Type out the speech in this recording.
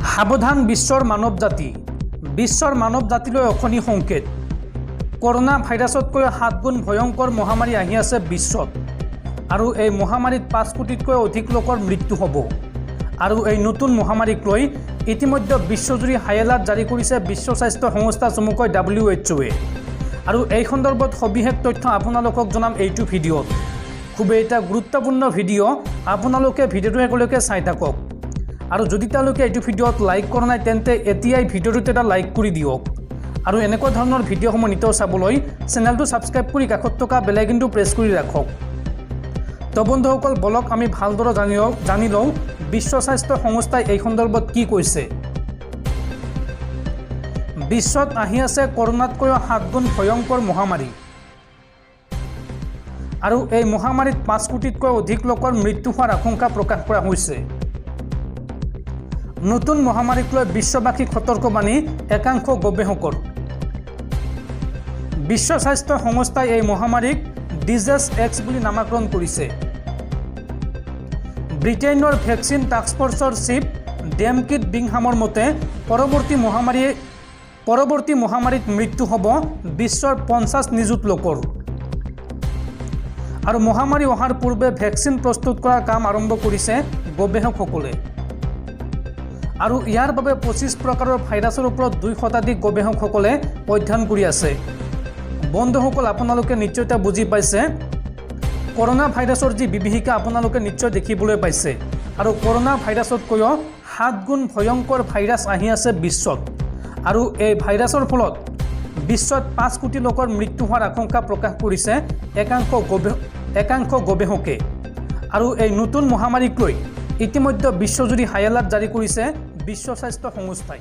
সাৱধান বিশ্বৰ মানৱ জাতিলৈ অখনি সংকেত। কৰোনা ভাইৰাছতকৈ 7 গুণ ভয়ংকৰ মহামাৰী আহি আছে বিশ্বত আৰু এই মহামাৰীত 5 কোটিতকৈ অধিক লোকৰ মৃত্যু হ'ব। আৰু এই নতুন মহামাৰীক লৈ ইতিমধ্যে বিশ্বজুৰি হাই এলাৰ্ট জাৰি কৰিছে বিশ্ব স্বাস্থ্য সংস্থা চমুকৈ WHO। আৰু এই সন্দৰ্ভত সবিশেষ তথ্য আপোনালোকক জনাম এইটো ভিডিঅ'ত। খুবেই এটা গুৰুত্বপূৰ্ণ ভিডিঅ', আপোনালোকে ভিডিঅ'টো শেষলৈকে চাই থাকক। আৰু যদি তেওঁলোকে এইটো ভিডিঅ'ত লাইক কৰা নাই তেন্তে এতিয়াই ভিডিঅ'টোত এটা লাইক কৰি দিয়ক। আৰু এনেকুৱা ধৰণৰ ভিডিঅ'সমূহ নিতৌ চাবলৈ চেনেলটো ছাবস্ক্ৰাইব কৰি কাষত থকা বেল আইকনটো প্ৰেছ কৰি ৰাখক। তো বন্ধুসকল, বলক আমি ভালদৰে জানি লওঁ বিশ্ব স্বাস্থ্য সংস্থাই এই সন্দৰ্ভত কি কৈছে। বিশ্বত আহি আছে কৰোনাতকৈ 7 গুণ ভয়ংকৰ মহামাৰী আৰু এই মহামাৰীত 5 কোটিতকৈ অধিক লোকৰ মৃত্যু হোৱাৰ আশংকা প্ৰকাশ কৰা হৈছে। নতুন মহামাৰীক লৈ বিশ্ববাসীক সতৰ্কবাণী একাংশ গৱেষকৰ। বিশ্ব স্বাস্থ্য সংস্থাই এই মহামাৰীক ডিজিজ এক্স বুলি নামাকৰণ কৰিছে। ব্ৰিটেইনৰ ভেকচিন টাস্কফৰ্চৰ চিফ ডেমকিট বিংহামৰ মতে পৰৱৰ্তী মহামাৰীত মৃত্যু হ'ব বিশ্বৰ 50 নিযুত লোকৰ। আৰু মহামাৰী অহাৰ পূৰ্বে ভেকচিন প্ৰস্তুত কৰাৰ কাম আৰম্ভ কৰিছে গৱেষকসকলে। আৰু ইয়াৰ বাবে 25 প্ৰকাৰৰ ভাইৰাছৰ ওপৰত 2 শতাধিক গৱেষকসকলে অধ্যয়ন কৰি আছে। বন্ধুসকল, আপোনালোকে নিশ্চয় এটা বুজি পাইছে কৰোনা ভাইৰাছৰ যি বিভীষিকা আপোনালোকে নিশ্চয় দেখিবলৈ পাইছে। আৰু কৰোনা ভাইৰাছতকৈও 7 গুণ ভয়ংকৰ ভাইৰাছ আহি আছে বিশ্বত। আৰু এই ভাইৰাছৰ ফলত বিশ্বত 5 কোটি লোকৰ মৃত্যু হোৱাৰ আশংকা প্ৰকাশ কৰিছে একাংশ গৱেষকে। আৰু এই নতুন মহামাৰীক লৈ ইতিমধ্যে বিশ্বজুৰি হাই এলাৰ্ট জাৰি কৰিছে বিশ্ব স্বাস্থ্য সংস্থাই।